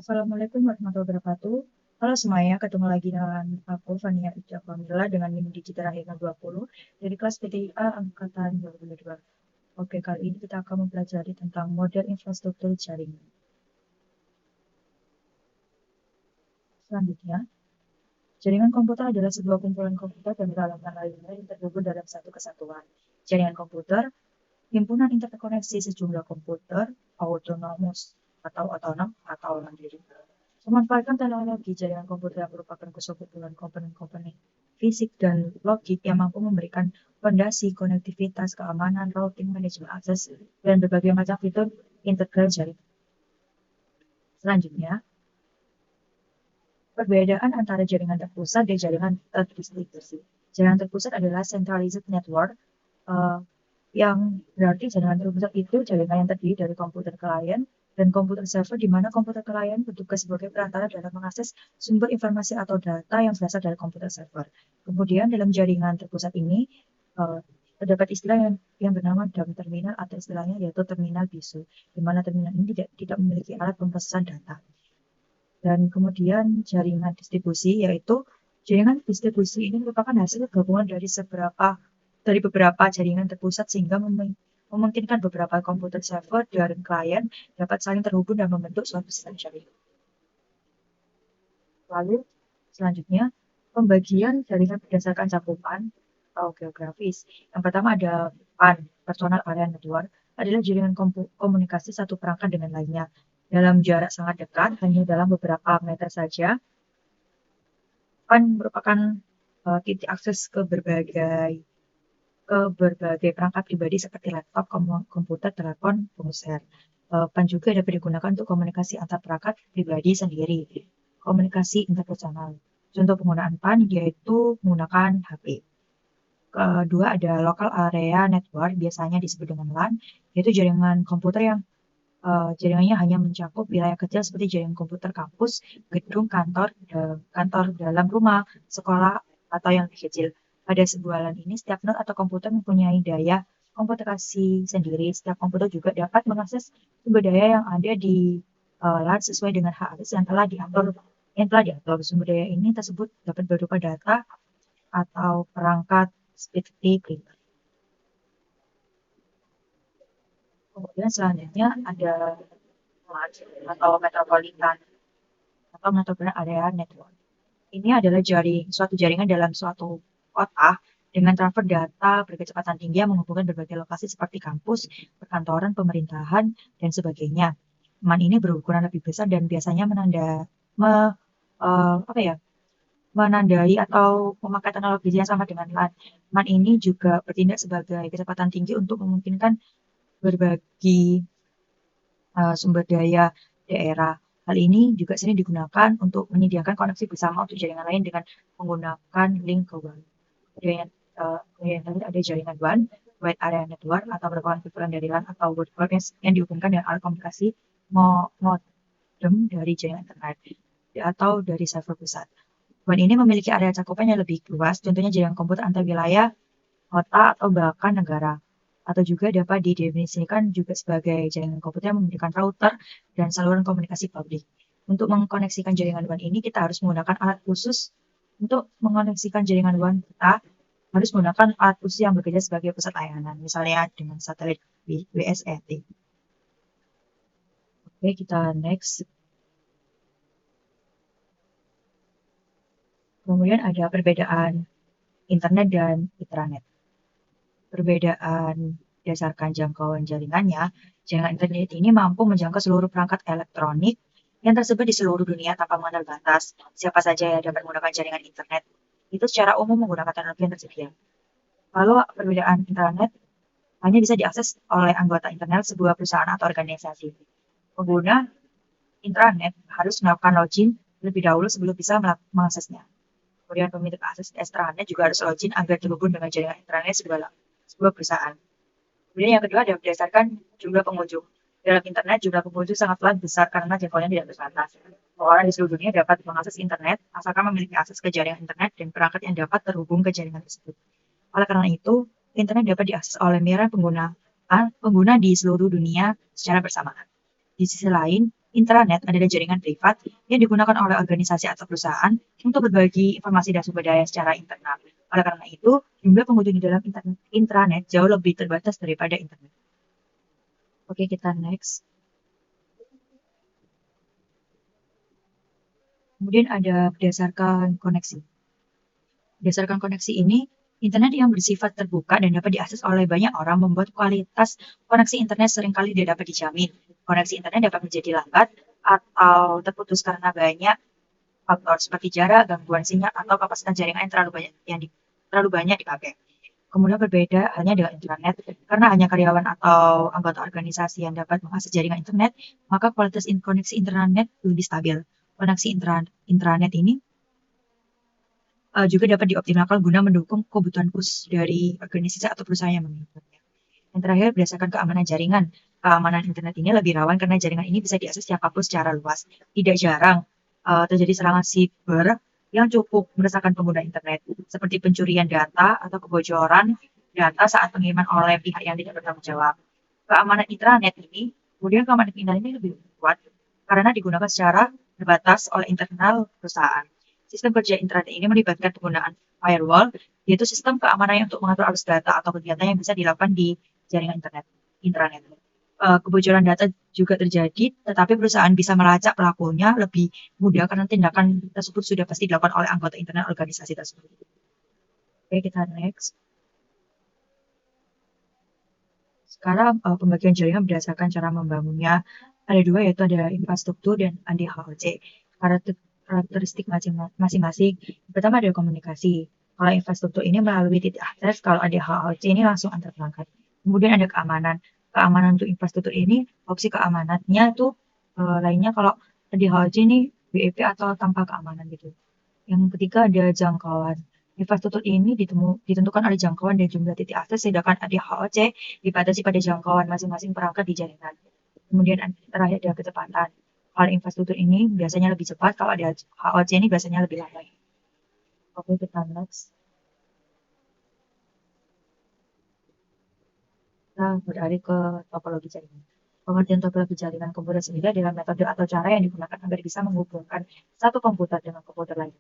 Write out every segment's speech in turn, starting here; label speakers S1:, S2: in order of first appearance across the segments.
S1: Assalamualaikum warahmatullahi wabarakatuh. Halo semuanya, ketemu lagi dengan aku Fania Ija Pamela dengan NIM Digital Akhirnya 20 dari kelas PTIA Angkatan 2022. Oke, kali ini kita akan mempelajari tentang model infrastruktur jaringan. Selanjutnya, jaringan komputer adalah sebuah kumpulan komputer dan peralatan lainnya yang terhubung dalam satu kesatuan. Jaringan komputer, himpunan interkoneksi sejumlah komputer, autonomous atau otonom atau mandiri. Memanfaatkan teknologi jaringan komputer yang merupakan kesekumpulan komponen-komponen fisik dan logik yang mampu memberikan fondasi, konektivitas, keamanan, routing, manajemen akses, dan berbagai macam fitur integral jaringan. Selanjutnya, perbedaan antara jaringan terpusat dan jaringan terdistribusi. Jaringan terpusat adalah centralized network, yang berarti jaringan terpusat itu jaringan yang terdiri dari komputer klien dan komputer server, di mana komputer klien bertugas sebagai perantara dalam mengakses sumber informasi atau data yang berasal dari komputer server. Kemudian dalam jaringan terpusat ini terdapat istilah yang bernama dumb terminal atau istilahnya yaitu terminal bisu, di mana terminal ini tidak memiliki alat pemrosesan data. Dan kemudian jaringan distribusi, yaitu jaringan distribusi ini merupakan hasil gabungan dari beberapa jaringan terpusat sehingga memungkinkan beberapa komputer server dan klien dapat saling terhubung dan membentuk suatu sistem jaringan. Lalu selanjutnya, pembagian jaringan berdasarkan cakupan atau geografis. Yang pertama ada PAN, Personal Area Network, adalah jaringan komunikasi satu perangkat dengan lainnya dalam jarak sangat dekat, hanya dalam beberapa meter saja. PAN merupakan titik akses ke berbagai perangkat pribadi seperti laptop, komputer, telepon, ponsel. PAN juga dapat digunakan untuk komunikasi antar perangkat pribadi sendiri, komunikasi interpersonal. Contoh penggunaan PAN yaitu menggunakan HP. Kedua ada local area network, biasanya disebut dengan LAN, yaitu jaringan komputer yang jaringannya hanya mencakup wilayah kecil seperti jaringan komputer kampus, gedung, kantor dalam rumah, sekolah, atau yang lebih kecil. Pada sebuah LAN ini, setiap node atau komputer mempunyai daya komputasi sendiri. Setiap komputer juga dapat mengakses sumber daya yang ada di LAN sesuai dengan hak akses yang telah diatur. Sumber daya ini tersebut dapat berupa data atau perangkat seperti printer. Kemudian selanjutnya ada atau metropolitan area network. Ini adalah suatu jaringan dalam suatu kota dengan transfer data berkecepatan tinggi yang menghubungkan berbagai lokasi seperti kampus, perkantoran, pemerintahan, dan sebagainya. MAN ini berukuran lebih besar dan biasanya menandai atau memakai teknologi yang sama dengan LAN. MAN ini juga bertindak sebagai kecepatan tinggi untuk memungkinkan berbagi sumber daya daerah. Hal ini juga sering digunakan untuk menyediakan koneksi bersama untuk jaringan lain dengan menggunakan link ke WAN. Ada jaringan WAN, Wide Area Network, atau merupakan kumpulan dari LAN atau WAN yang dihubungkan dengan alat komunikasi modem dari jaringan internet atau dari server pusat. WAN ini memiliki area cakupan yang lebih luas, contohnya jaringan komputer antar wilayah, kota, atau bahkan negara. Atau juga dapat didefinisikan juga sebagai jaringan komputer yang memberikan router dan saluran komunikasi publik. Untuk mengkoneksikan jaringan WAN ini, kita harus menggunakan alat khusus. Untuk mengoneksikan jaringan WAN, kita harus menggunakan alat khusus yang bekerja sebagai pusat layanan, misalnya dengan satelit WSAT. Oke, kita next. Kemudian ada perbedaan internet dan intranet. Perbedaan berdasarkan jangkauan jaringannya, jaringan internet ini mampu menjangkau seluruh perangkat elektronik yang tersebar di seluruh dunia tanpa mengenal batas. Siapa saja yang dapat menggunakan jaringan internet itu secara umum menggunakan teknologi yang tersedia. Lalu perbedaan intranet hanya bisa diakses oleh anggota internal sebuah perusahaan atau organisasi. Pengguna intranet harus melakukan login lebih dahulu sebelum bisa mengaksesnya. Kemudian pemilik akses extranet juga harus login agar terhubung dengan jaringan intranet sebuah perusahaan. Kemudian yang kedua adalah berdasarkan jumlah pengunjung. Dalam internet, jumlah pengunjung sangatlah besar karena jangkauannya tidak terbatas. Orang di seluruh dunia dapat mengakses internet asalkan memiliki akses ke jaringan internet dan perangkat yang dapat terhubung ke jaringan tersebut. Oleh karena itu, internet dapat diakses oleh miliaran pengguna di seluruh dunia secara bersamaan. Di sisi lain, Intranet adalah jaringan privat yang digunakan oleh organisasi atau perusahaan untuk berbagi informasi dan sumber daya secara internal. Oleh karena itu, jumlah pengunjung di dalam intranet jauh lebih terbatas daripada internet. Oke, kita next. Kemudian ada berdasarkan koneksi. Berdasarkan koneksi ini, internet yang bersifat terbuka dan dapat diakses oleh banyak orang membuat kualitas koneksi internet seringkali tidak dapat dijamin. Koneksi internet dapat menjadi lambat atau terputus karena banyak faktor seperti jarak, gangguan sinyal, atau kapasitas jaringan yang terlalu banyak dipakai. Kemudian berbeda halnya dengan internet, karena hanya karyawan atau anggota organisasi yang dapat mengakses jaringan internet, maka kualitas koneksi internet lebih stabil. Koneksi intranet ini juga dapat dioptimalkan guna mendukung kebutuhan khusus dari organisasi atau perusahaan yang memilikinya. Yang terakhir, berdasarkan keamanan jaringan. Keamanan internet ini lebih rawan karena jaringan ini bisa diakses siapapun secara luas. Tidak jarang terjadi serangan siber yang cukup meresahkan pengguna internet, seperti pencurian data atau kebocoran data saat pengiriman oleh pihak yang tidak bertanggung jawab. Keamanan intranet ini, kemudian keamanan internet ini lebih kuat karena digunakan secara terbatas oleh internal perusahaan. Sistem kerja intranet ini melibatkan penggunaan firewall, yaitu sistem keamanan untuk mengatur arus data atau kegiatan yang bisa dilakukan di jaringan intranet. Kebocoran data juga terjadi, tetapi perusahaan bisa melacak pelakunya lebih mudah karena tindakan tersebut sudah pasti dilakukan oleh anggota internal organisasi tersebut. Oke, kita next. Sekarang pembagian jaringan berdasarkan cara membangunnya. Ada dua, yaitu ada infrastruktur dan ADHOC. Karakteristik masing-masing. Pertama ada komunikasi. Kalau infrastruktur ini melalui titik akses, kalau ADHOC ini langsung antar perangkat. Kemudian ada keamanan. Keamanan untuk infrastruktur ini, opsi keamanannya tuh lainnya kalau ADHOC ini WEP atau tanpa keamanan gitu. Yang ketiga ada jangkauan. Infrastruktur ini ditentukan oleh jangkauan dan jumlah titik akses, sedangkan ADHOC dibatasi pada jangkauan masing-masing perangkat di jaringan. Kemudian terakhir ada kecepatan. Kalau infrastruktur ini biasanya lebih cepat, kalau ADHOC ini biasanya lebih lambat. Oke, kita next. Nah, beralih ke topologi jaringan. Pengertian topologi jaringan komputer sendiri adalah metode atau cara yang digunakan agar bisa menghubungkan satu komputer dengan komputer lain.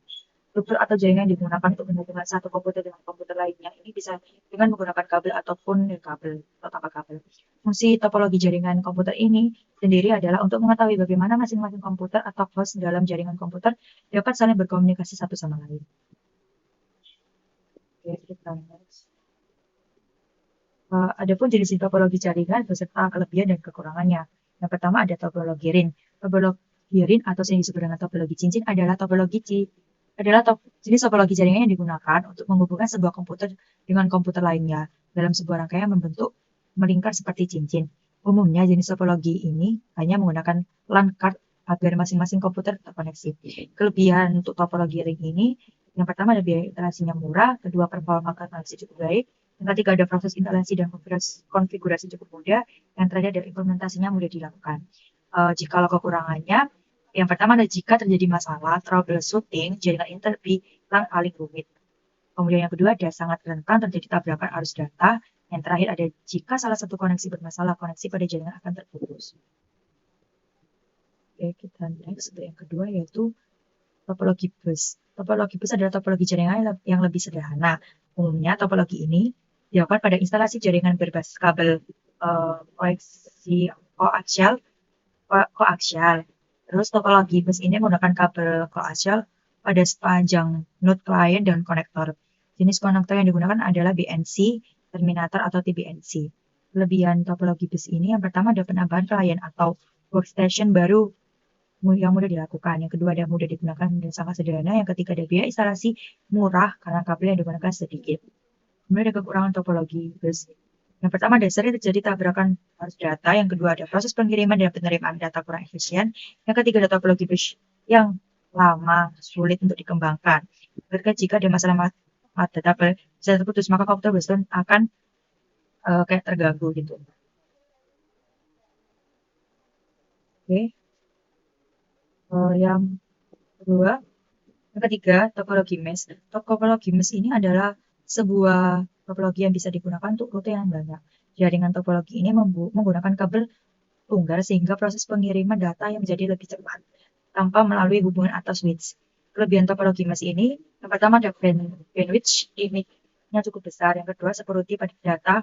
S1: Struktur atau jaringan yang digunakan untuk menghubungkan satu komputer dengan komputer lainnya ini bisa dengan menggunakan kabel ataupun kabel atau tanpa kabel. Fungsi topologi jaringan komputer ini sendiri adalah untuk mengetahui bagaimana masing-masing komputer atau host dalam jaringan komputer dapat saling berkomunikasi satu sama lain. Oke, kita next. Adapun jenis topologi jaringan beserta kelebihan dan kekurangannya. Yang pertama ada topologi ring. Topologi ring atau yang disebut dengan topologi cincin adalah jenis topologi jaringan yang digunakan untuk menghubungkan sebuah komputer dengan komputer lainnya dalam sebuah rangkaian membentuk melingkar seperti cincin. Umumnya jenis topologi ini hanya menggunakan LAN card agar masing-masing komputer terkoneksi. Kelebihan untuk topologi ring ini, yang pertama ada biaya instalasinya murah, kedua performa koneksi cukup baik, yang ketiga ada proses instalasi dan konfigurasi cukup mudah, yang terakhir ada implementasinya mudah dilakukan. Jikalau kekurangannya, yang pertama ada jika terjadi masalah troubleshooting jaringan internet paling rumit. Kemudian yang kedua ada sangat rentan terjadi tabrakan arus data. Yang terakhir ada jika salah satu koneksi bermasalah, koneksi pada jaringan akan terputus. Oke, kita next. Yang kedua yaitu topologi bus. Topologi bus adalah topologi jaringan yang lebih sederhana. Umumnya topologi ini dilakukan pada instalasi jaringan berbasis kabel koaksial. Terus topologi bus ini menggunakan kabel koaksial pada sepanjang node klien dan konektor. Jenis konektor yang digunakan adalah BNC, terminator atau TBNC. Kelebihan topologi bus ini yang pertama ada penambahan klien atau workstation baru yang mudah dilakukan. Yang kedua ada mudah digunakan dan sangat sederhana. Yang ketiga ada biaya instalasi murah karena kabel yang digunakan sedikit. Kemudian ada kekurangan topologi bus. Yang pertama ada sering terjadi tabrakan arus data. Yang kedua ada proses pengiriman dan penerimaan data kurang efisien. Yang ketiga ada topologi bus yang lama, sulit untuk dikembangkan. Jika ada masalah data bisa terputus, maka komputer bus akan kayak terganggu gitu. Oke. Yang kedua, yang ketiga, topologi mesh. Topologi mesh ini adalah sebuah topologi yang bisa digunakan untuk rute yang banyak. Jaringan topologi ini menggunakan kabel tunggal sehingga proses pengiriman data yang menjadi lebih cepat tanpa melalui hubungan atau switch. Kelebihan topologi mesh ini, yang pertama ada bandwidth image-nya cukup besar, yang kedua security pada data.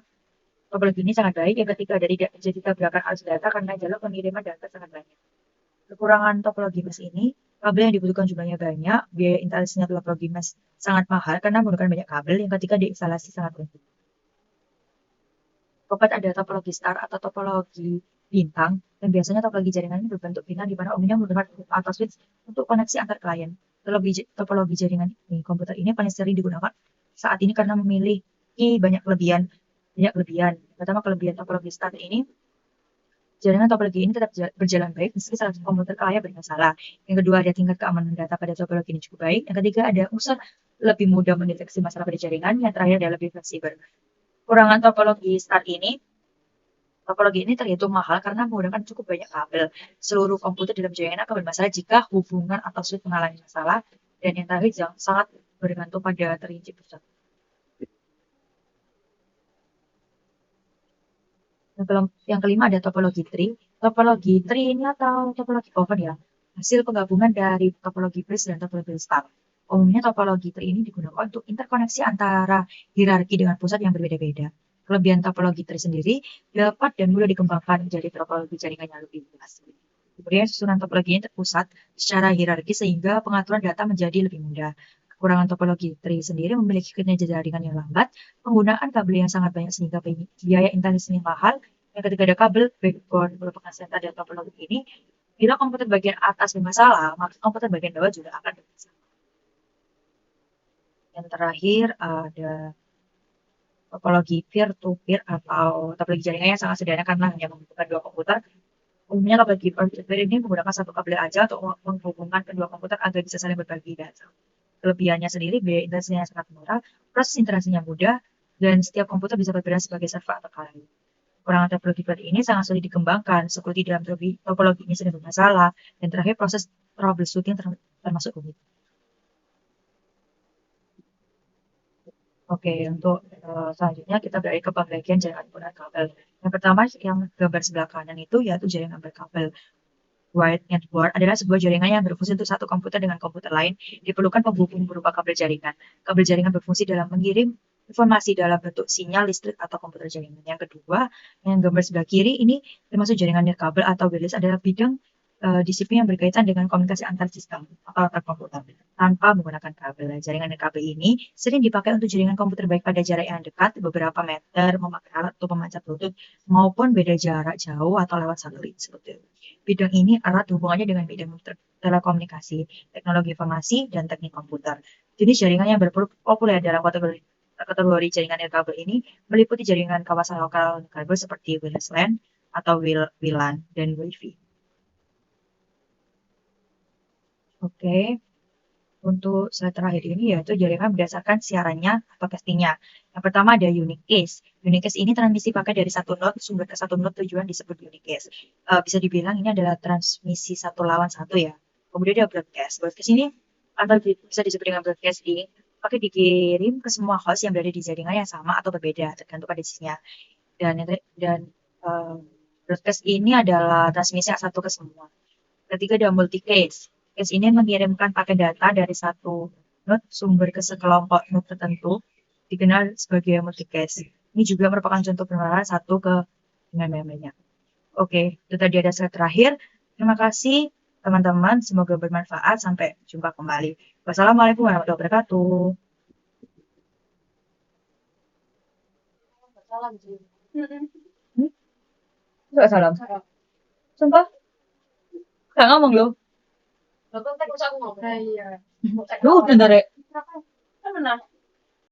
S1: Topologi ini sangat baik, yang ketiga ada tidak terjadi tabrakan arus data karena jalur pengiriman data sangat banyak. Kekurangan topologi mesh ini, kabel yang dibutuhkan jumlahnya banyak, biaya instalasinya topologi mesh sangat mahal karena menggunakan banyak kabel, yang ketiga diinstalasi sangat rumit. Keempat ada topologi star atau topologi bintang, dan biasanya topologi jaringan ini berbentuk bintang di mana umumnya menggunakan atau switch untuk koneksi antar klien. Topologi jaringan ini, komputer ini paling sering digunakan saat ini karena memiliki banyak kelebihan. Pertama, kelebihan topologi star ini, jaringan topologi ini tetap berjalan baik meski salah satu komputer klien bermasalah. Yang kedua, ada tingkat keamanan data pada topologi ini cukup baik. Yang ketiga, ada user lebih mudah mendeteksi masalah pada jaringan. Yang terakhir, ada lebih fleksibel. Kurangan topologi ini terhitung mahal karena menggunakan cukup banyak kabel. Seluruh komputer dalam jaringan akan bermasalah jika hubungan atau switch mengalami masalah. Dan yang terakhir, sangat bergantung pada terinci pusat. Yang kelima ada topologi tree. Topologi tree ini atau topologi oven ya, hasil penggabungan dari topologi bridge dan topologi star. Umumnya topologi tree ini digunakan untuk interkoneksi antara hierarki dengan pusat yang berbeda-beda. Kelebihan topologi tree sendiri dapat dan mudah dikembangkan menjadi topologi jaringan yang lebih luas. Kemudian susunan topologi ini terpusat secara hierarki sehingga pengaturan data menjadi lebih mudah. Kekurangan topologi tree sendiri memiliki kinerja jaringan yang lambat, penggunaan kabel yang sangat banyak sehingga biaya instalasinya mahal. Yang ketiga ada kabel backbone merupakan sentra dari topologi ini. Bila komputer bagian atas bermasalah, maka komputer bagian bawah juga akan bermasalah. Yang terakhir ada topologi peer-to-peer atau topologi jaringan yang sangat sederhana karena hanya menghubungkan dua komputer. Umumnya topologi peer-to-peer ini menggunakan satu kabel aja untuk menghubungkan kedua komputer agar bisa saling berbagi data. Kelebihannya sendiri, biaya instalasinya sangat murah, proses instalasinya mudah, dan setiap komputer bisa berperan sebagai server atau klien. Kekurangan topologi peer ini sangat sulit dikembangkan, security dalam topologi ini sering bermasalah, dan terakhir proses troubleshooting termasuk rumit. Oke, untuk selanjutnya kita beralih ke pembagian jaringan penggunaan kabel. Yang pertama, yang gambar sebelah kanan itu yaitu jaringan berkabel. Wired network adalah sebuah jaringan yang berfungsi untuk satu komputer dengan komputer lain. Diperlukan penghubung berupa kabel jaringan. Kabel jaringan berfungsi dalam mengirim informasi dalam bentuk sinyal listrik atau komputer jaringan. Yang kedua, yang gambar sebelah kiri ini termasuk jaringan nirkabel atau wireless adalah bidang disiplin yang berkaitan dengan komunikasi antar sistem atau antar komputer tanpa menggunakan kabel. Jaringan nirkabel ini sering dipakai untuk jaringan komputer baik pada jarak yang dekat, beberapa meter, memakai alat untuk pemancar Bluetooth, maupun beda jarak jauh atau lewat satelit seperti itu. Bidang ini erat hubungannya dengan bidang telekomunikasi, teknologi informasi, dan teknik komputer. Jenis jaringan yang berpopuler dalam kategori jaringan nirkabel ini meliputi jaringan kawasan lokal nirkabel seperti wireless LAN atau WLAN dan Wi-Fi. Oke, untuk slide terakhir ini yaitu jaringan berdasarkan siarannya atau castingnya. Yang pertama ada unique case. Unique case ini transmisi pakai dari satu node sumber ke satu node tujuan disebut unique case. Bisa dibilang ini adalah transmisi satu lawan satu ya. Kemudian ada broadcast. Broadcast ini atau bisa disebut dengan broadcast ini pakai dikirim ke semua host yang berada di jaringan yang sama atau berbeda tergantung pada sisinya. Dan broadcast ini adalah transmisi satu ke semua. Ketiga ada multicast. Case ini mengirimkan paket data dari satu node sumber ke sekelompok node tertentu, dikenal sebagai multicast. Ini juga merupakan contoh penularan satu ke dengan yang lainnya. Oke, itu tadi ada slide terakhir. Terima kasih teman-teman, semoga bermanfaat. Sampai jumpa kembali. Wassalamualaikum warahmatullahi wabarakatuh.
S2: Salam sih.
S1: Enggak salam. Sumpah? Gak ngomong loh.
S2: Lo kan usah ngomong.
S1: Lu bentar ya.
S2: Kan benar.